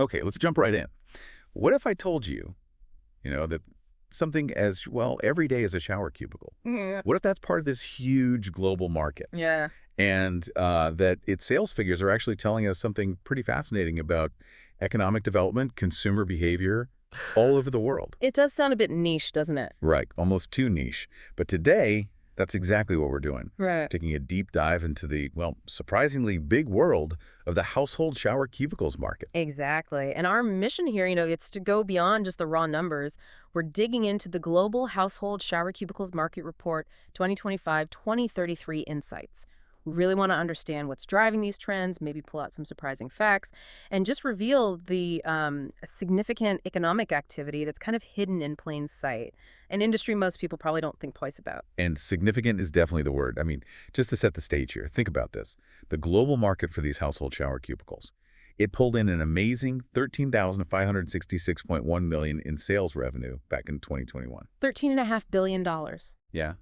Okay, let's jump right in. What if I told you, that something as, well, every day is a shower cubicle? Yeah. What if that's part of this huge global market? Yeah. And that its sales figures are actually telling us something pretty fascinating about economic development, consumer behavior all over the world. It does sound a bit niche, doesn't it? Right, almost too niche. But today, that's exactly what we're doing. Right. Taking a deep dive into the, well, surprisingly big world of the household shower cubicles market. Exactly. And our mission here, it's to go beyond just the raw numbers. We're digging into the Global Household Shower Cubicles Market Report 2025-2033 insights. We really want to understand what's driving these trends, maybe pull out some surprising facts, and just reveal the significant economic activity that's kind of hidden in plain sight, an industry most people probably don't think twice about. And significant is definitely the word. I mean, just to set the stage here, think about this. The global market for these household shower cubicles, it pulled in an amazing $13,566.1 million in sales revenue back in 2021. $13.5 billion. Yeah.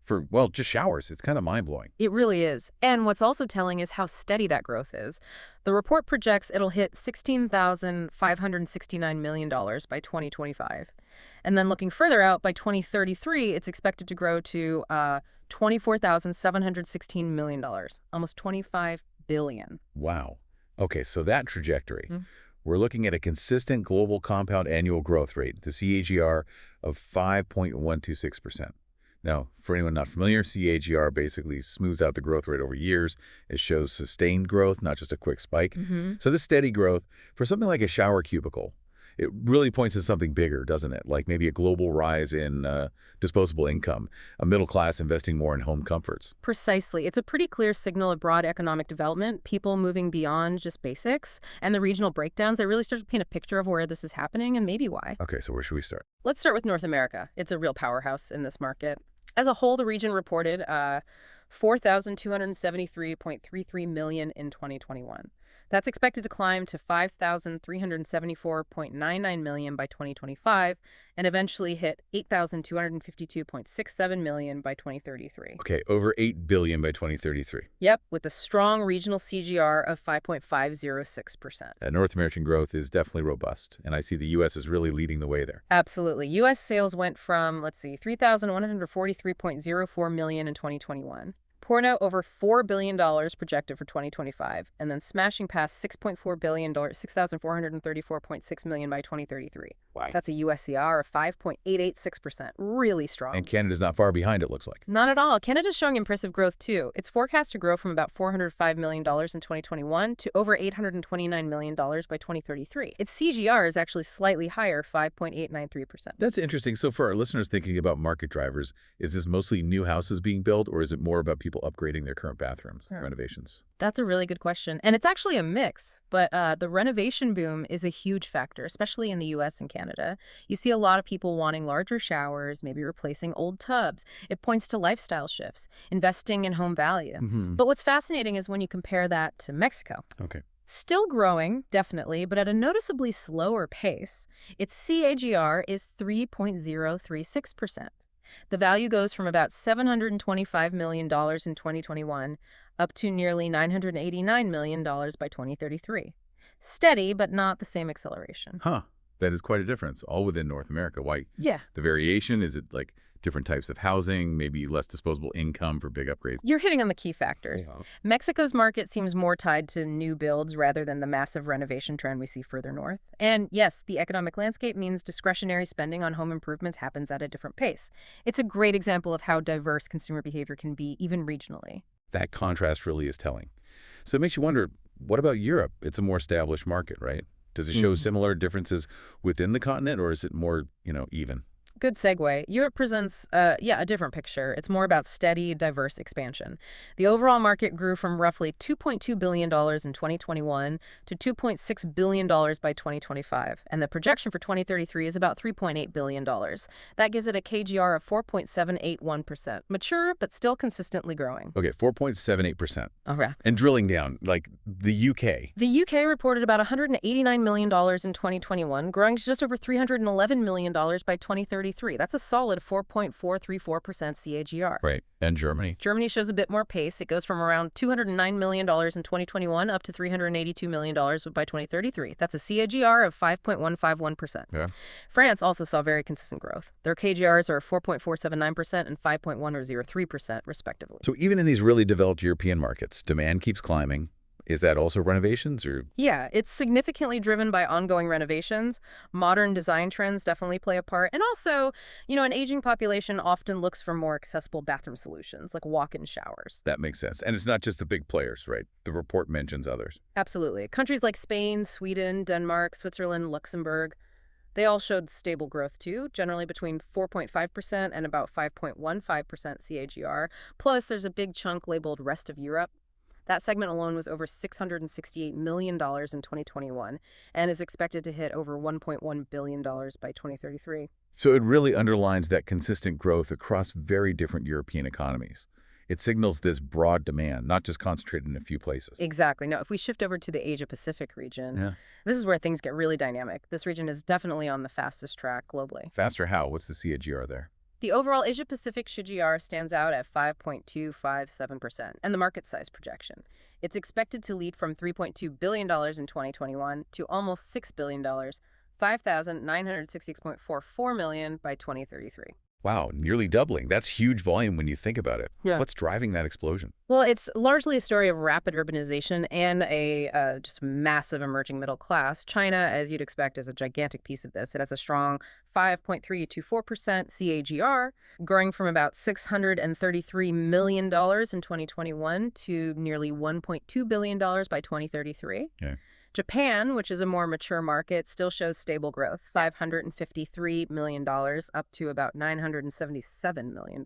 For, well, just showers. It's kind of mind-blowing. It really is. And what's also telling is how steady that growth is. The report projects it'll hit $16,569 million by 2025. And then looking further out, by 2033, it's expected to grow to $24,716 million, almost $25 billion. Wow. Okay, so that trajectory, Mm. we're looking at a consistent global compound annual growth rate, the CAGR, of 5.126%. Now, for anyone not familiar, CAGR basically smooths out the growth rate over years. It shows sustained growth, not just a quick spike. Mm-hmm. So this steady growth, for something like a shower cubicle, it really points to something bigger, doesn't it? Like maybe a global rise in disposable income, a middle class investing more in home comforts. Precisely. It's a pretty clear signal of broad economic development, people moving beyond just basics, and the regional breakdowns that really start to paint a picture of where this is happening and maybe why. Okay, so where should we start? Let's start with North America. It's a real powerhouse in this market. As a whole, the region reported $4,273.33 million in 2021. That's expected to climb to $5,374.99 million by 2025 and eventually hit $8,252.67 million by 2033. Okay, over $8 billion by 2033. Yep, with a strong regional CGR of 5.506%. North American growth is definitely robust, and I see the U.S. is really leading the way there. Absolutely. U.S. sales went from, $3,143.04 million in 2021. Pouring out over $4 billion projected for 2025, and then smashing past $6.4 billion, $6,434.6 million by 2033. Wow. That's a USCR of 5.886%. Really strong. And Canada's not far behind, it looks like. Not at all. Canada's showing impressive growth, too. It's forecast to grow from about $405 million in 2021 to over $829 million by 2033. Its CGR is actually slightly higher, 5.893%. That's interesting. So for our listeners thinking about market drivers, is this mostly new houses being built, or is it more about people upgrading their current bathrooms, renovations? That's a really good question. And it's actually a mix. But the renovation boom is a huge factor, especially in the U.S. and Canada. You see a lot of people wanting larger showers, maybe replacing old tubs. It points to lifestyle shifts, investing in home value. Mm-hmm. But what's fascinating is when you compare that to Mexico. Okay. Still growing, definitely, but at a noticeably slower pace. Its CAGR is 3.036%. The value goes from about $725 million in 2021 up to nearly $989 million by 2033. Steady, but not the same acceleration. Huh. That is quite a difference, all within North America. Why? Yeah. The variation, is it like different types of housing, maybe less disposable income for big upgrades? You're hitting on the key factors. Yeah. Mexico's market seems more tied to new builds rather than the massive renovation trend we see further north. And yes, the economic landscape means discretionary spending on home improvements happens at a different pace. It's a great example of how diverse consumer behavior can be, even regionally. That contrast really is telling. So it makes you wonder, what about Europe? It's a more established market, right? Does it show similar differences within the continent, or is it more, even? Good segue. Europe presents, a different picture. It's more about steady, diverse expansion. The overall market grew from roughly $2.2 billion in 2021 to $2.6 billion by 2025, and the projection for 2033 is about $3.8 billion. That gives it a KGR of 4.781%. Mature, but still consistently growing. Okay, 4.78%. Okay. And drilling down, like the UK. The UK reported about $189 million in 2021, growing to just over $311 million by 2033. 2033. That's a solid 4.434% CAGR. Right. And Germany? Germany shows a bit more pace. It goes from around $209 million in 2021 up to $382 million by 2033. That's a CAGR of 5.151%. Yeah. France also saw very consistent growth. Their KGRs are 4.479% and 5.1003%, respectively. So even in these really developed European markets, demand keeps climbing. Is that also renovations or? Yeah, it's significantly driven by ongoing renovations. Modern design trends definitely play a part. And also, an aging population often looks for more accessible bathroom solutions, like walk-in showers. That makes sense. And it's not just the big players, right? The report mentions others. Absolutely. Countries like Spain, Sweden, Denmark, Switzerland, Luxembourg, they all showed stable growth too, generally between 4.5% and about 5.15% CAGR. Plus, there's a big chunk labeled Rest of Europe. That segment alone was over $668 million in 2021 and is expected to hit over $1.1 billion by 2033. So it really underlines that consistent growth across very different European economies. It signals this broad demand, not just concentrated in a few places. Exactly. Now, if we shift over to the Asia-Pacific region, this is where things get really dynamic. This region is definitely on the fastest track globally. Faster how? What's the CAGR there? The overall Asia-Pacific CAGR stands out at 5.257%, and the market size projection. It's expected to lead from $3.2 billion in 2021 to almost $6 billion, 5,966.44 million by 2033. Wow, nearly doubling. That's huge volume when you think about it. Yeah. What's driving that explosion? Well, it's largely a story of rapid urbanization and a just massive emerging middle class. China, as you'd expect, is a gigantic piece of this. It has a strong 5.324% CAGR, growing from about $633 million in 2021 to nearly $1.2 billion by 2033. Okay. Japan, which is a more mature market, still shows stable growth, $553 million up to about $977 million.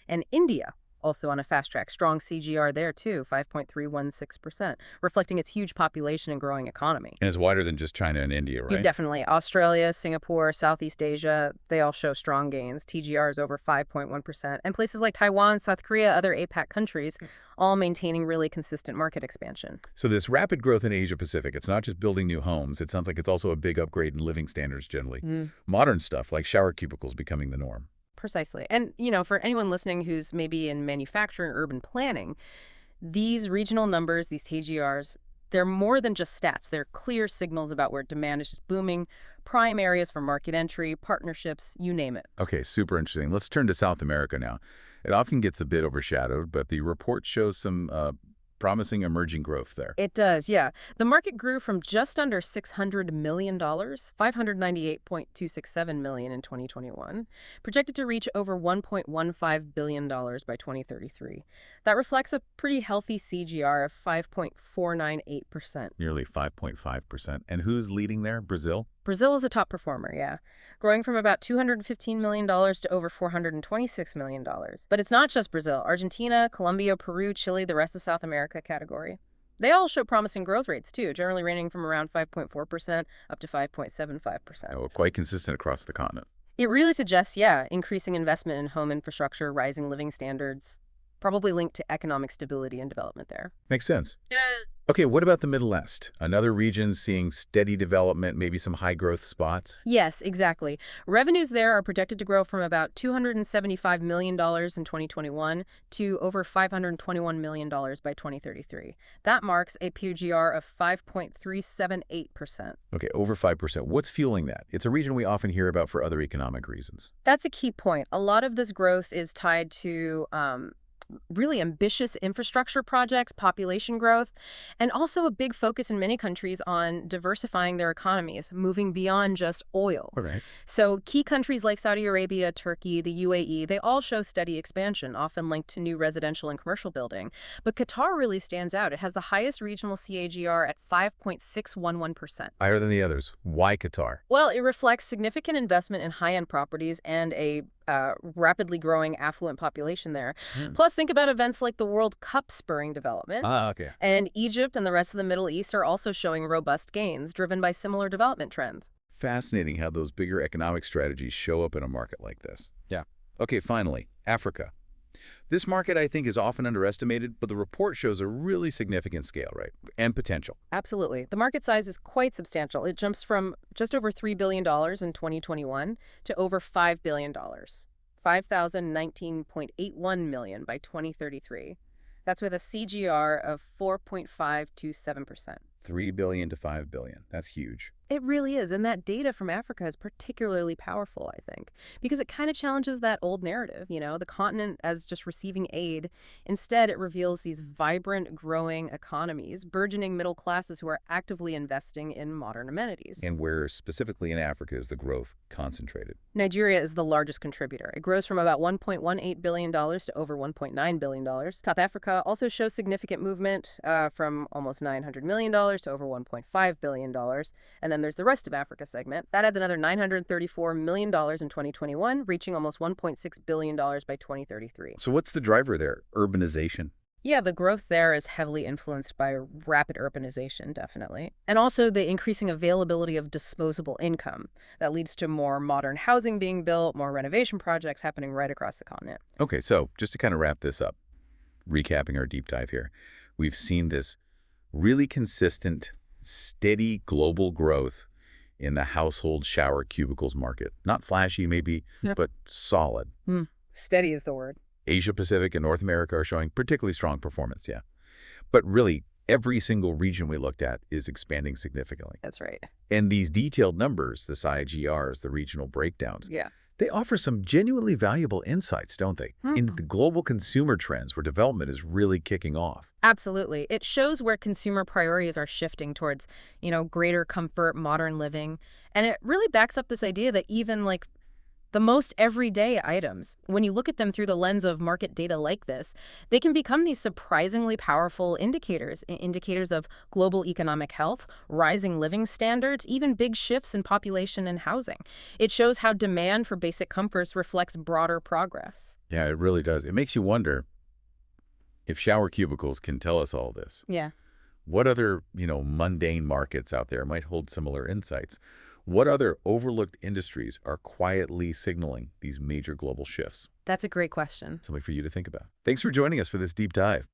And India, also on a fast track, strong CGR there too, 5.316%, reflecting its huge population and growing economy. And it's wider than just China and India, right? Definitely. Australia, Singapore, Southeast Asia, they all show strong gains. TGR is over 5.1%. And places like Taiwan, South Korea, other APAC countries, all maintaining really consistent market expansion. So this rapid growth in Asia-Pacific, it's not just building new homes. It sounds like it's also a big upgrade in living standards generally. Modern stuff like shower cubicles becoming the norm. Precisely. And, for anyone listening who's maybe in manufacturing, urban planning, these regional numbers, these TGRs, they're more than just stats. They're clear signals about where demand is just booming, prime areas for market entry, partnerships, you name it. Okay, super interesting. Let's turn to South America now. It often gets a bit overshadowed, but the report shows some promising emerging growth there. It does, yeah. The market grew from just under $600 million, $598.267 million in 2021, projected to reach over $1.15 billion by 2033. That reflects a pretty healthy CGR of 5.498%. Nearly 5.5%. And who's leading there? Brazil? Brazil is a top performer, yeah, growing from about $215 million to over $426 million. But it's not just Brazil. Argentina, Colombia, Peru, Chile, the rest of South America category. They all show promising growth rates, too, generally ranging from around 5.4% up to 5.75%. Oh, quite consistent across the continent. It really suggests, yeah, increasing investment in home infrastructure, rising living standards, probably linked to economic stability and development there. Makes sense. Yeah. Okay, what about the Middle East? Another region seeing steady development, maybe some high-growth spots? Yes, exactly. Revenues there are projected to grow from about $275 million in 2021 to over $521 million by 2033. That marks a PGR of 5.378%. Okay, over 5%. What's fueling that? It's a region we often hear about for other economic reasons. That's a key point. A lot of this growth is tied to really ambitious infrastructure projects, population growth, and also a big focus in many countries on diversifying their economies, moving beyond just oil. All right. So key countries like Saudi Arabia, Turkey, the UAE, they all show steady expansion, often linked to new residential and commercial building. But Qatar really stands out. It has the highest regional CAGR at 5.611%. Higher than the others. Why Qatar? Well, it reflects significant investment in high-end properties and a rapidly growing affluent population there. Plus, think about events like the World Cup spurring development. Okay. And Egypt and the rest of the Middle East are also showing robust gains, driven by similar development trends. Fascinating how those bigger economic strategies show up in a market like this. Yeah. Okay, finally, Africa. This market, I think, is often underestimated, but the report shows a really significant scale, right? And potential. Absolutely. The market size is quite substantial. It jumps from just over $3 billion in 2021 to over $5 billion, 5,019.81 million by 2033. That's with a CGR of 4.527%. 3 billion to 5 billion. That's huge. It really is. And that data from Africa is particularly powerful, I think, because it kind of challenges that old narrative, the continent as just receiving aid. Instead, it reveals these vibrant, growing economies, burgeoning middle classes who are actively investing in modern amenities. And where specifically in Africa is the growth concentrated? Nigeria is the largest contributor. It grows from about $1.18 billion to over $1.9 billion. South Africa also shows significant movement from almost $900 million to over $1.5 billion. And then there's the rest of Africa segment. That adds another $934 million in 2021, reaching almost $1.6 billion by 2033. So what's the driver there? Urbanization. Yeah, the growth there is heavily influenced by rapid urbanization, definitely. And also the increasing availability of disposable income. That leads to more modern housing being built, more renovation projects happening right across the continent. Okay, so just to kind of wrap this up, recapping our deep dive here, we've seen this really consistent, steady global growth in the household shower cubicles market. Not flashy, maybe, Yeah. but solid. Steady is the word. Asia Pacific and North America are showing particularly strong performance, yeah. But really, every single region we looked at is expanding significantly. That's right. And these detailed numbers, the IGRs, the regional breakdowns, Yeah. they offer some genuinely valuable insights, don't they? Into the global consumer trends where development is really kicking off. Absolutely. It shows where consumer priorities are shifting towards, greater comfort, modern living. And it really backs up this idea that even the most everyday items, when you look at them through the lens of market data like this, they can become these surprisingly powerful indicators of global economic health, rising living standards, even big shifts in population and housing. It shows how demand for basic comforts reflects broader progress. Yeah, it really does. It makes you wonder if shower cubicles can tell us all this. Yeah. What other, mundane markets out there might hold similar insights? What other overlooked industries are quietly signaling these major global shifts? That's a great question. Something for you to think about. Thanks for joining us for this deep dive.